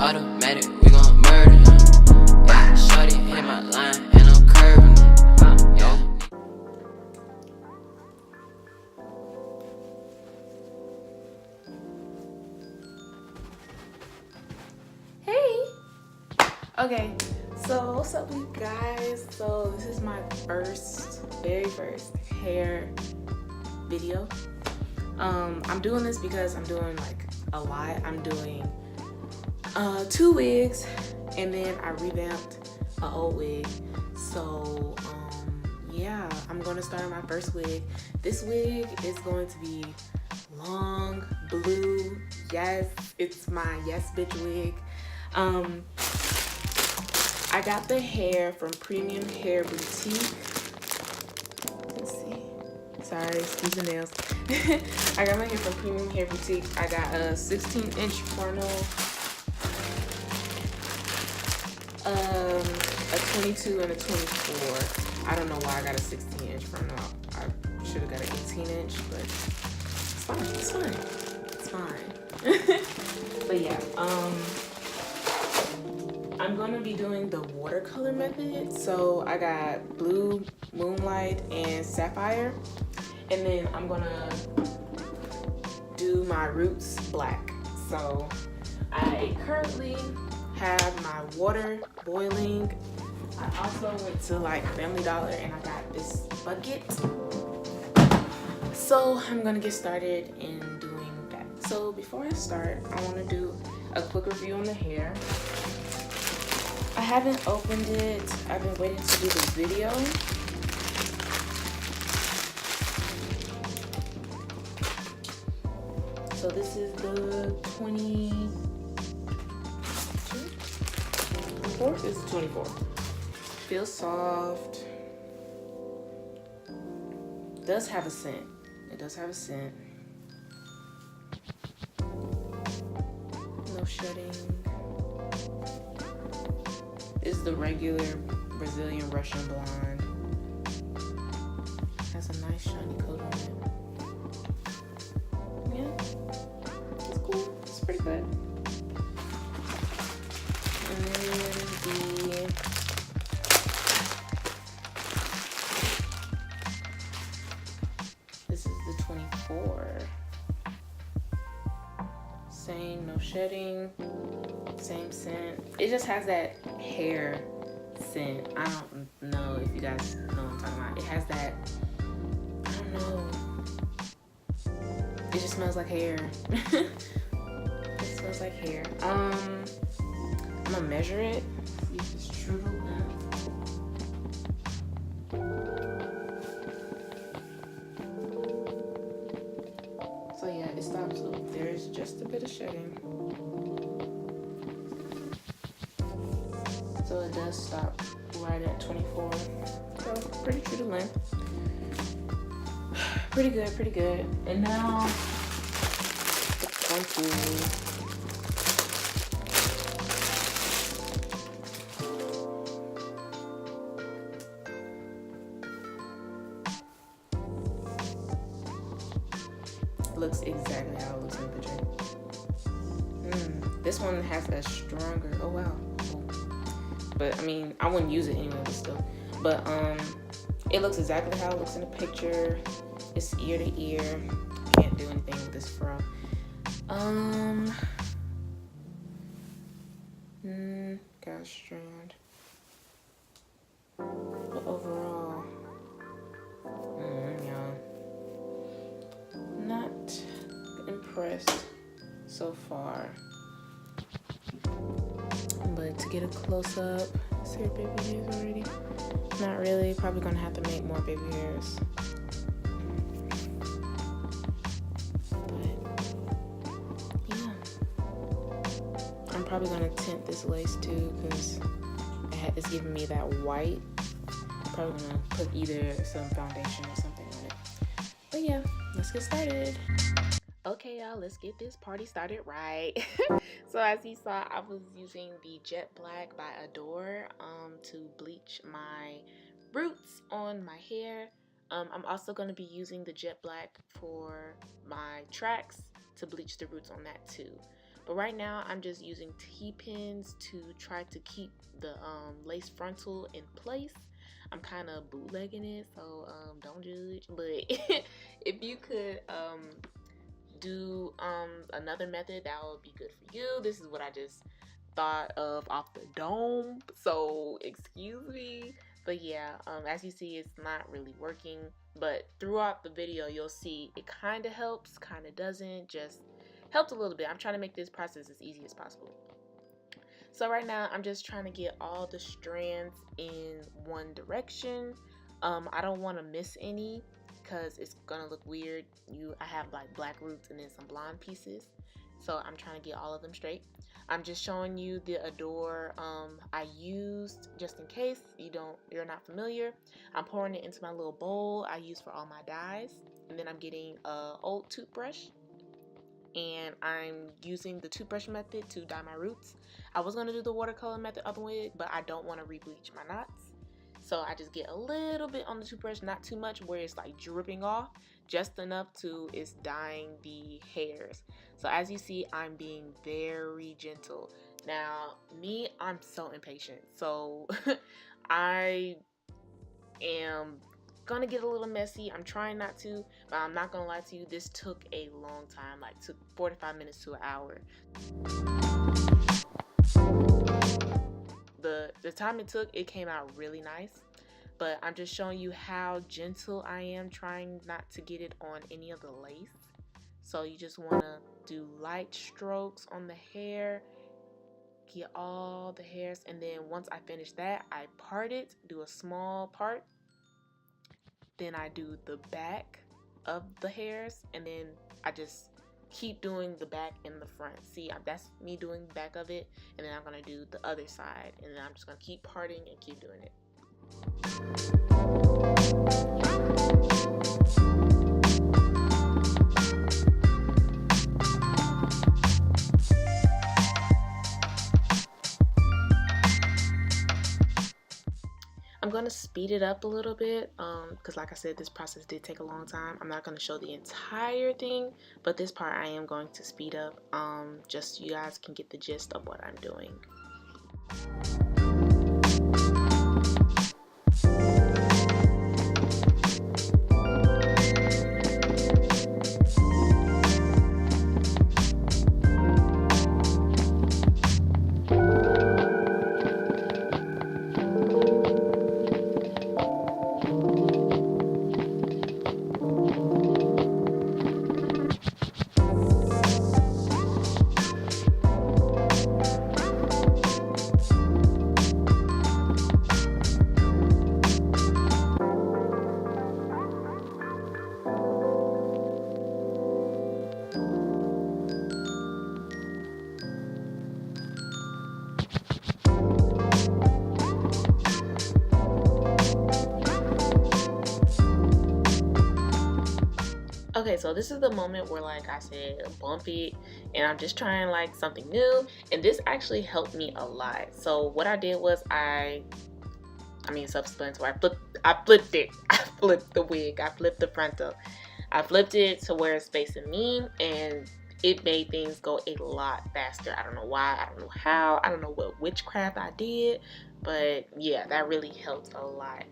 Automatic, we gon' murder him. Yeah, shorty hit my line and I'm curving him. Yeah. Hey. Okay, so what's up, you guys? So this is my very first hair video. I'm doing this because I'm doing like a lot. I'm doing 2 wigs, and then I revamped an old wig. So yeah, I'm gonna start on my first wig. This wig is going to be long blue. Yes, it's my yes bitch wig. I got the hair from Premium Hair Boutique. Let's see. Sorry, excuse the nails. I got my hair from Premium Hair Boutique. I got a 16-inch frontal, a 22 and a 24. I don't know why I got a 16-inch frontal. I should have got an 18-inch, but it's fine. It's fine. It's fine. But yeah, I'm gonna be doing the watercolor method. So I got blue, Moonlight, and Sapphire. And then I'm gonna do my roots black. So I currently have my water boiling. I also went to like Family Dollar and I got this bucket. So I'm gonna get started in doing that. So before I start, I wanna do a quick review on the hair. I haven't opened it. I've been waiting to do the video. So this is the 24? This is 24. Feels soft. Does have a scent. It does have a scent. No shedding. This is the regular Brazilian Russian blonde. Has a nice shiny coat on it. Yeah, it's cool. It's pretty good. And then this is the 24. Same, no shedding. Same scent. It just has that hair scent. I don't know if you guys know what I'm talking about. It has that, I don't know. It just smells like hair. It smells like hair. I'm gonna measure it. See if it's true to length. So yeah, it stops. So there's just a bit of shedding. So it does stop right at 24. So pretty true to length. Pretty good. And now the frontal. Looks exactly how it looks in the picture. This one has a stronger, oh wow. But I mean, I wouldn't use it anyway, but still. But it looks exactly how it looks in the picture. It's ear to ear. Can't do anything with this fro. Got a strand. But overall, yeah, not impressed so far. But to get a close up, see her baby hairs already? Not really. Probably gonna have to make more baby hairs. But yeah, I'm probably gonna tint this lace too because it's giving me that white. Probably gonna put either some foundation or something on it. But yeah, let's get started. Okay, y'all, let's get this party started right. So as you saw, I was using the Jet Black by Adore to bleach my roots on my hair. I'm also going to be using the Jet Black for my tracks to bleach the roots on that too. But right now I'm just using T-pins to try to keep the lace frontal in place. I'm kind of bootlegging it, so don't judge. But if you could do another method, that would be good for you. This is what I just thought of off the dome, so excuse me. But yeah, as you see, it's not really working, but throughout the video you'll see it kind of helps, kind of doesn't, just helps a little bit. I'm trying to make this process as easy as possible. So right now I'm just trying to get all the strands in one direction. I don't want to miss any because it's gonna look weird. I have like black roots and then some blonde pieces, so I'm trying to get all of them straight. I'm just showing you the Adore I used just in case you're not familiar. I'm pouring it into my little bowl I use for all my dyes, and then I'm getting an old toothbrush and I'm using the toothbrush method to dye my roots. I was going to do the watercolor method of the wig, but I don't want to re-bleach my knots. So I just get a little bit on the toothbrush, not too much where it's like dripping off, just enough to it's dyeing the hairs. So as you see, I'm being very gentle. Now, me, I'm so impatient. So I am gonna get a little messy. I'm trying not to, but I'm not gonna lie to you, this took a long time, like took 45 minutes to an hour. The time it took, it came out really nice, but I'm just showing you how gentle I am, trying not to get it on any of the lace. So you just want to do light strokes on the hair, get all the hairs, and then once I finish that, I part it, do a small part, then I do the back of the hairs, and then I just keep doing the back and the front. See, that's me doing the back of it, and then I'm gonna do the other side, and then I'm just gonna keep parting and keep doing it. I'm going to speed it up a little bit because like I said, this process did take a long time. I'm not going to show the entire thing, but this part I am going to speed up just so you guys can get the gist of what I'm doing. Okay, so this is the moment where, like I said, bump it, and I'm just trying like something new, and this actually helped me a lot. So what I did was I mean self-explanatory, I flipped it. I flipped the wig, I flipped the frontal. I flipped it to where it's facing me, and it made things go a lot faster. I don't know why, I don't know how, I don't know what witchcraft I did, but yeah, that really helped a lot.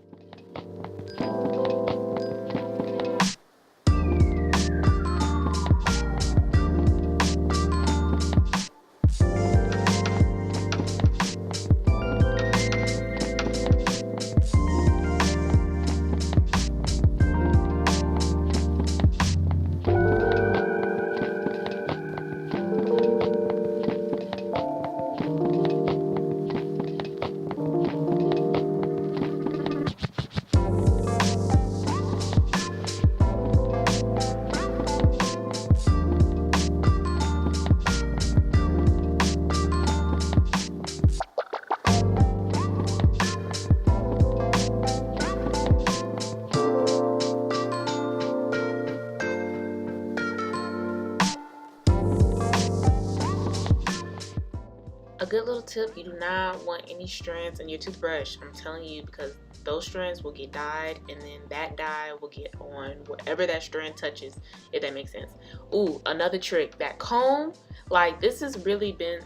A good little tip, you do not want any strands in your toothbrush. I'm telling you, because those strands will get dyed, and then that dye will get on whatever that strand touches, if that makes sense. Ooh, another trick, that comb, like this has really been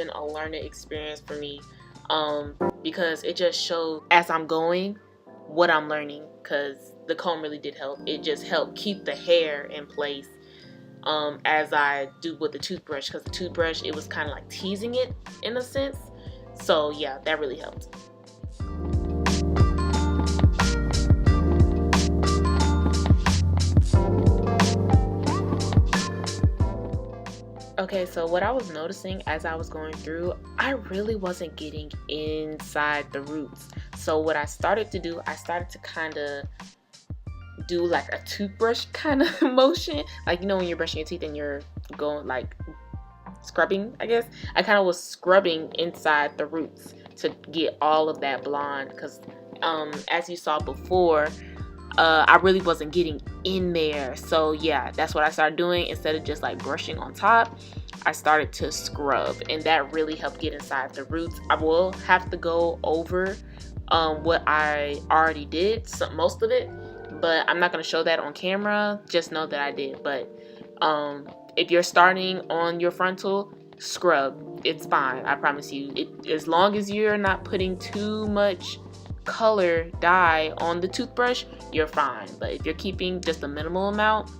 a learning experience for me, because it just shows as I'm going what I'm learning, because the comb really did help. It just helped keep the hair in place as I do with the toothbrush, because the toothbrush, it was kind of like teasing it in a sense. So yeah, that really helped. Okay, so what I was noticing as I was going through, I really wasn't getting inside the roots. So what I started to do, I started to kind of do like a toothbrush kind of motion. Like, you know, when you're brushing your teeth and you're going like scrubbing, I guess. I kind of was scrubbing inside the roots to get all of that blonde, because as you saw before, I really wasn't getting in there. So yeah, that's what I started doing. Instead of just like brushing on top, I started to scrub, and that really helped get inside the roots. I will have to go over what I already did, most of it, but I'm not going to show that on camera. Just know that I did. But if you're starting on your frontal, scrub. It's fine, I promise you. As long as you're not putting too much color dye on the toothbrush, you're fine. But if you're keeping just a minimal amount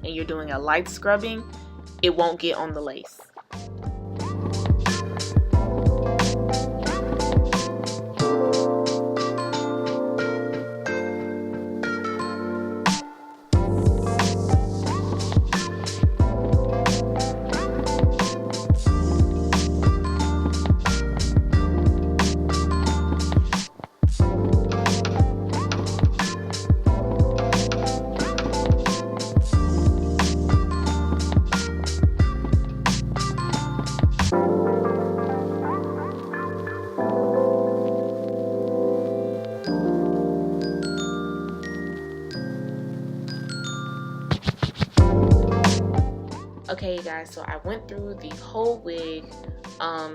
and you're doing a light scrubbing, it won't get on the lace. Okay guys, so I went through the whole wig.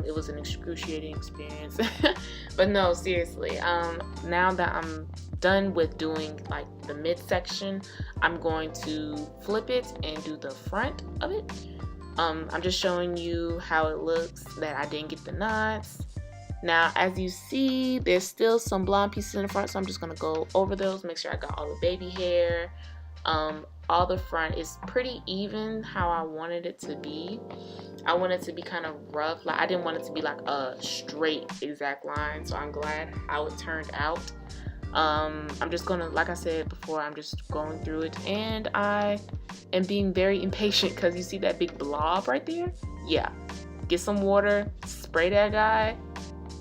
It was an excruciating experience. But no, seriously, now that I'm done with doing like the midsection, I'm going to flip it and do the front of it. I'm just showing you how it looks, that I didn't get the knots. Now as you see, there's still some blonde pieces in the front, so I'm just gonna go over those, make sure I got all the baby hair. All the front is pretty even how I wanted it to be. I want it to be kind of rough. Like, I didn't want it to be like a straight exact line, so I'm glad how it turned out. I'm just gonna, like I said before, I'm just going through it, and I am being very impatient because you see that big blob right there? Yeah. Get some water, spray that guy.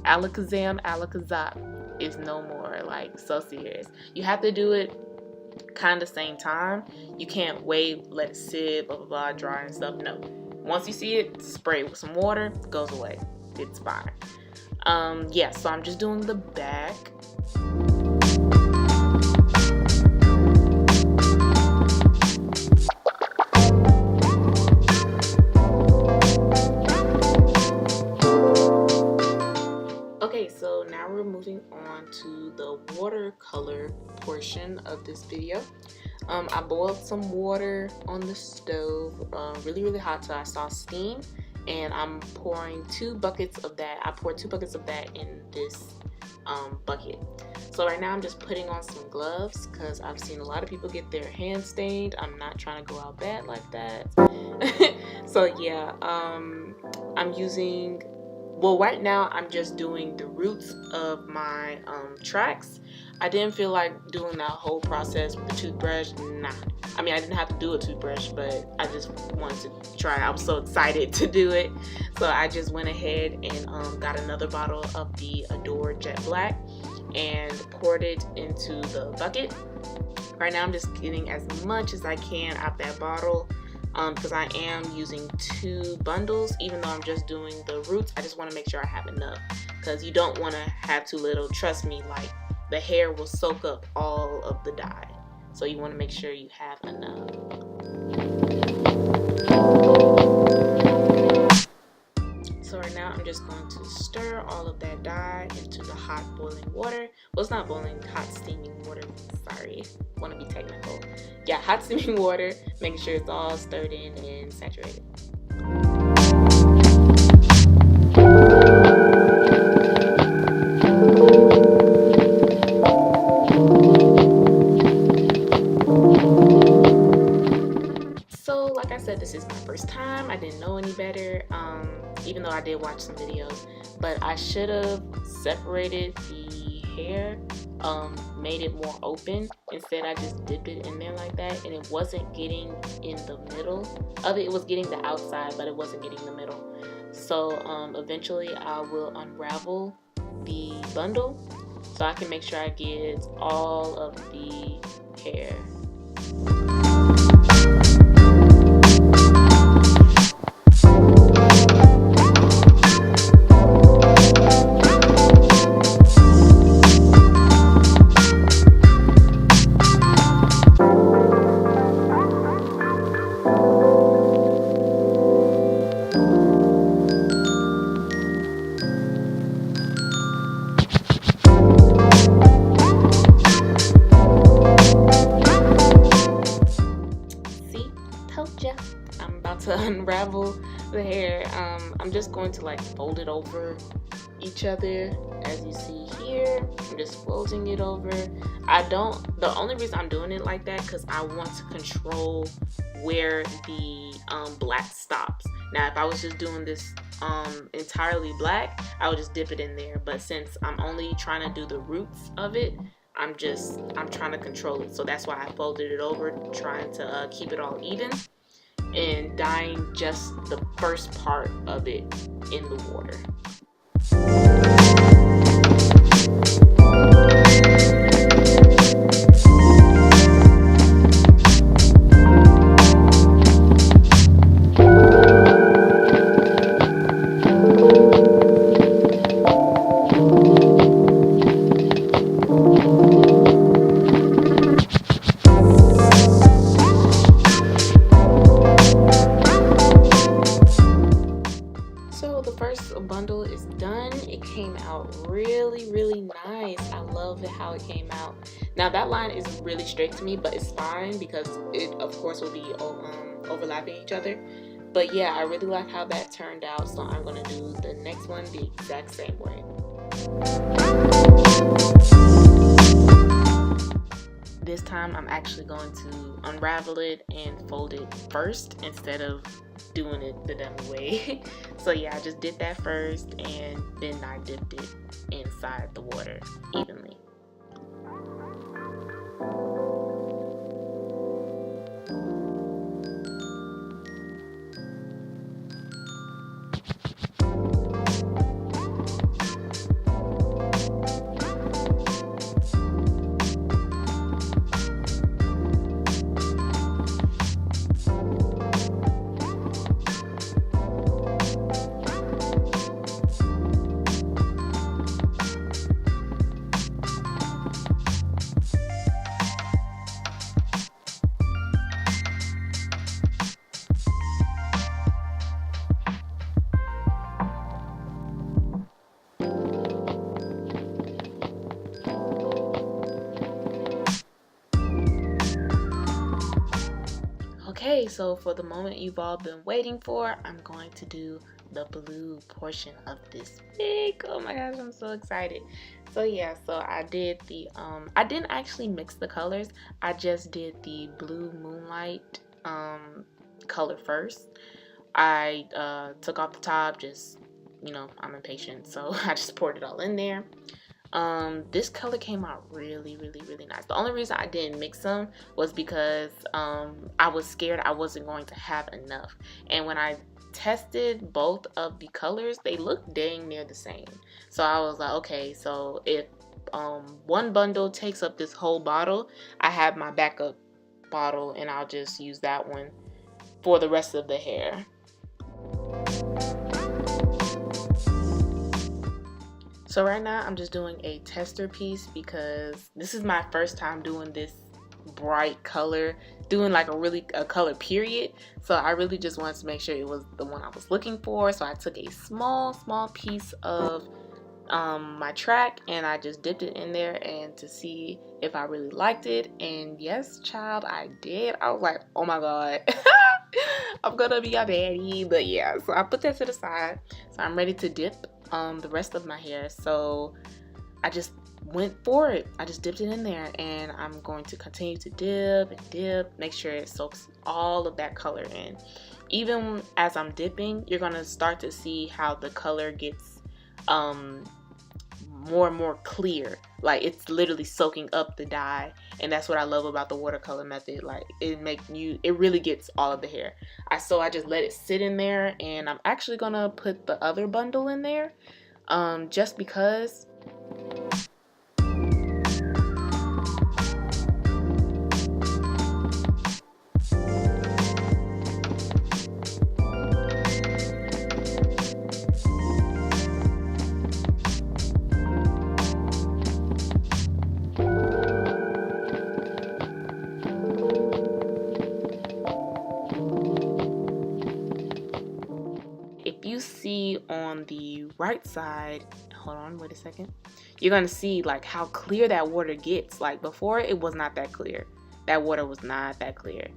Alakazam, alakazam is no more. Like, so serious. You have to do it kind of same time. You can't wait, let it sit, blah blah blah, dry and stuff. No, once you see it, spray with some water, it goes away. It's fine. Yeah, so I'm just doing the back. Okay, so now we're moving on to the watercolor portion of this video. I boiled some water on the stove, really hot till I saw steam, and I'm pouring 2 buckets of that. I poured 2 buckets of that in this bucket. So right now I'm just putting on some gloves because I've seen a lot of people get their hands stained. I'm not trying to go out bad like that. So yeah, I'm using, well, right now I'm just doing the roots of my tracks. I didn't feel like doing that whole process with the toothbrush. Nah. I mean, I didn't have to do a toothbrush, but I just wanted to try. I was so excited to do it. So I just went ahead and got another bottle of the Adore Jet Black and poured it into the bucket. Right now I'm just getting as much as I can out that bottle. Because I am using 2 bundles, even though I'm just doing the roots. I just want to make sure I have enough, because you don't want to have too little. Trust me, like, the hair will soak up all of the dye, so you want to make sure you have enough. So right now I'm just going to stir all of that dye into the hot boiling water. Well, it's not boiling, hot steaming water. Sorry, want to be technical. Yeah, hot steaming water, making sure it's all stirred in and saturated. even though I did watch some videos. But I should have separated the hair, made it more open. Instead, I just dipped it in there like that, and it wasn't getting in the middle of it. It was getting the outside, but it wasn't getting the middle. So eventually I will unravel the bundle so I can make sure I get all of the hair. I'm about to unravel the hair. I'm just going to like fold it over each other, as you see here. I'm just folding it over. The only reason I'm doing it like that because I want to control where the black stops. Now if I was just doing this entirely black, I would just dip it in there, but since I'm only trying to do the roots of it, I'm trying to control it. So that's why I folded it over, trying to keep it all even, and dyeing just the first part of it in the water. Bundle is done. It came out really nice. I love how it came out. Now that line is really straight to me, but it's fine because it of course will be overlapping each other. But yeah, I really like how that turned out, so I'm gonna do the next one the exact same way. This time I'm actually going to unravel it and fold it first instead of doing it the dummy way. So yeah, I just did that first and then I dipped it inside the water evenly. Okay, so for the moment you've all been waiting for, I'm going to do the blue portion of this wig. Oh my gosh, I'm so excited. So yeah, so I did the I didn't actually mix the colors. I just did the blue Moonlight color first. I took off the top, just, you know, I'm impatient, so I just poured it all in there. This color came out really nice. The only reason I didn't mix them was because I was scared I wasn't going to have enough, and when I tested both of the colors, they looked dang near the same. So I was like, okay, so if one bundle takes up this whole bottle, I have my backup bottle and I'll just use that one for the rest of the hair. So right now I'm just doing a tester piece because this is my first time doing this bright color, doing like a color period. So I really just wanted to make sure it was the one I was looking for. So I took a small piece of my track and I just dipped it in there and to see if I really liked it. And yes, child, I did. I was like, oh my god, I'm gonna be a baddie. But yeah, so I put that to the side. So I'm ready to dip the rest of my hair. So I just went for it. I just dipped it in there and I'm going to continue to dip and dip, make sure it soaks all of that color in. even as I'm dipping, you're gonna start to see how the color gets more and more clear. Like it's literally soaking up the dye, and that's what I love about the watercolor method. Like it really gets all of the hair. So I just let it sit in there, and I'm actually gonna put the other bundle in there, just because. If you see on the right side, hold on, wait a second, you're gonna see like how clear that water gets. Like before, it was not that clear. That water was not that clear.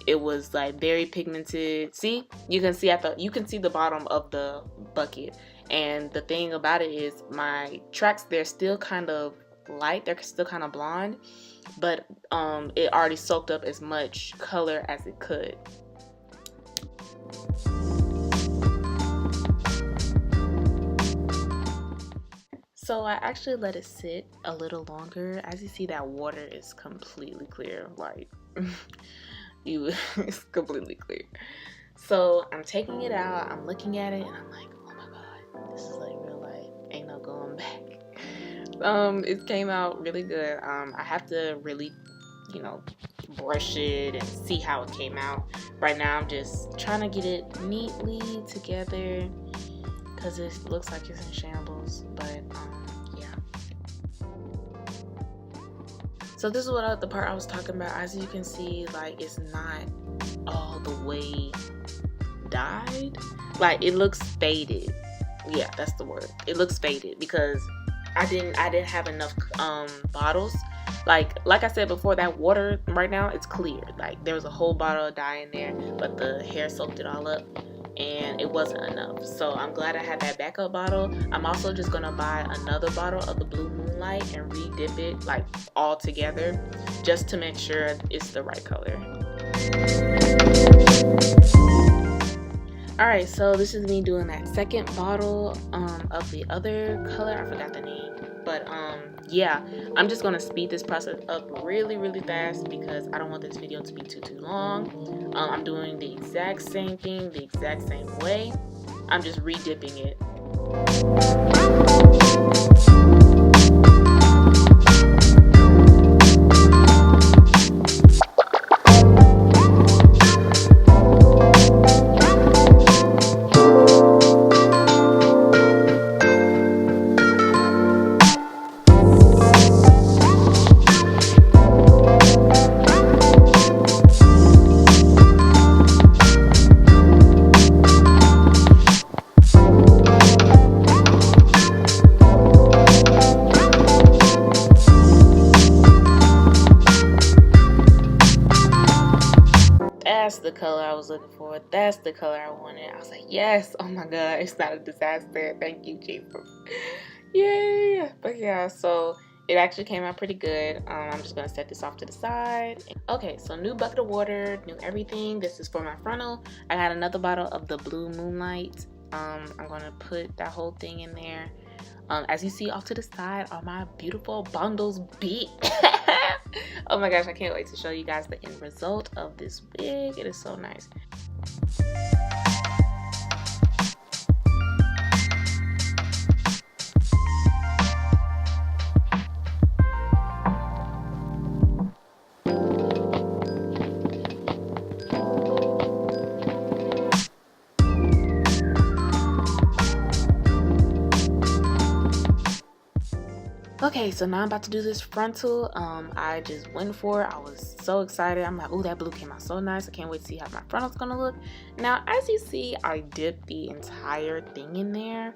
It was like very pigmented. See, you can see the bottom of the bucket. And the thing about it is my tracks, they're still kind of light, they're still kind of blonde, but it already soaked up as much color as it could. So I actually let it sit a little longer. As you see, that water is completely clear. Like it's completely clear. So I'm taking it out, I'm looking at it, and I'm like, oh my god, this is like real life. Ain't no going back. It came out really good. I have to really, brush it and see how it came out. Right now I'm just trying to get it neatly together because it looks like it's in shambles, but yeah. So this is the part I was talking about. As you can see, like it's not all the way dyed. Like it looks faded. Yeah, that's the word. It looks faded because I didn't have enough bottles. Like I said before, that water right now it's clear. Like there was a whole bottle of dye in there, but the hair soaked it all up and it wasn't enough. So I'm glad I had that backup bottle. I'm also just gonna buy another bottle of the blue Moonlight and re-dip it like all together just to make sure it's the right color. Alright, so this is me doing that second bottle of the other color. I forgot the name, but yeah, I'm just gonna speed this process up really fast because I don't want this video to be too long. I'm doing the exact same thing the exact same way. I'm just re-dipping it. That's the color I was looking for. That's the color I wanted. I was like, yes. Oh my god, it's not a disaster. Thank you, Jesus. Yay. But yeah, so it actually came out pretty good. I'm just gonna set this off to the side. Okay, so new bucket of water, new everything. This is for my frontal. I got another bottle of the blue Moonlight. I'm gonna put that whole thing in there. As you see off to the side are my beautiful bundles beat. Oh my gosh, I can't wait to show you guys the end result of this wig. It is so nice. Okay, so now I'm about to do this frontal. I just went for it. I was so excited. I'm like, oh, that blue came out so nice. I can't wait to see how my frontal's gonna look. Now, as you see, I dipped the entire thing in there.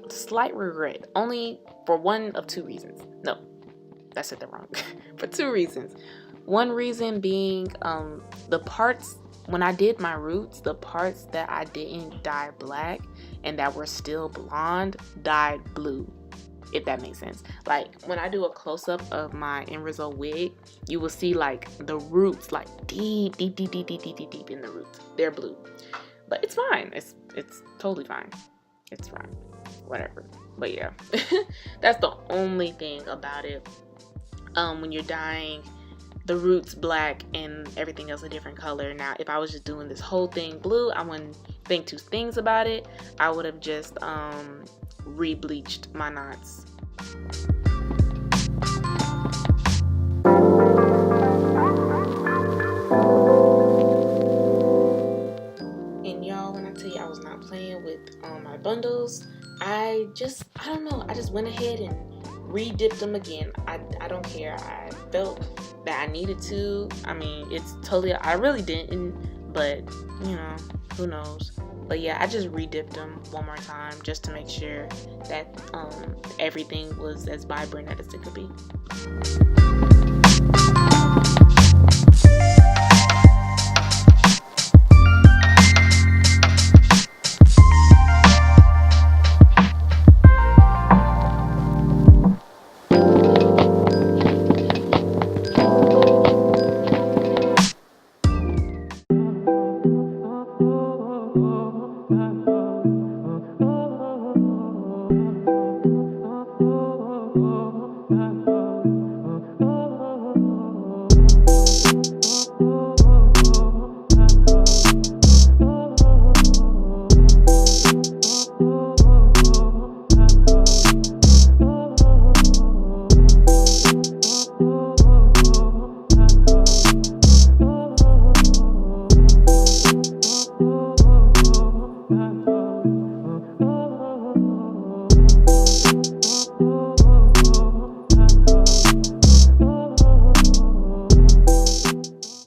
Slight regret. Only for one of two reasons. No, I said that wrong. For two reasons. One reason being, the parts, when I did my roots, the parts that I didn't dye black and that were still blonde dyed blue. if that makes sense. Like when I do a close-up of my end result wig, you will see like the roots, like deep in the roots. They're blue, but it's fine. It's totally fine. It's fine, whatever. But yeah, that's the only thing about it. When you're dyeing the roots black and everything else a different color. Now, if I was just doing this whole thing blue, I wouldn't think two things about it. I would have just re-bleached my knots. And y'all, when I tell you I was not playing with my bundles, I don't know, I just went ahead and re-dipped them again. I don't care. I felt that I needed to. I mean, it's totally, I really didn't, but you know, who knows. But yeah, I just re-dipped them one more time just to make sure that everything was as vibrant as it could be.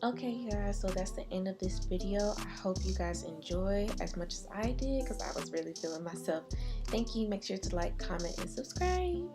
Okay guys, so that's the end of this video. I hope you guys enjoy as much as I did, because I was really feeling myself. Thank you. Make sure to like, comment, and subscribe.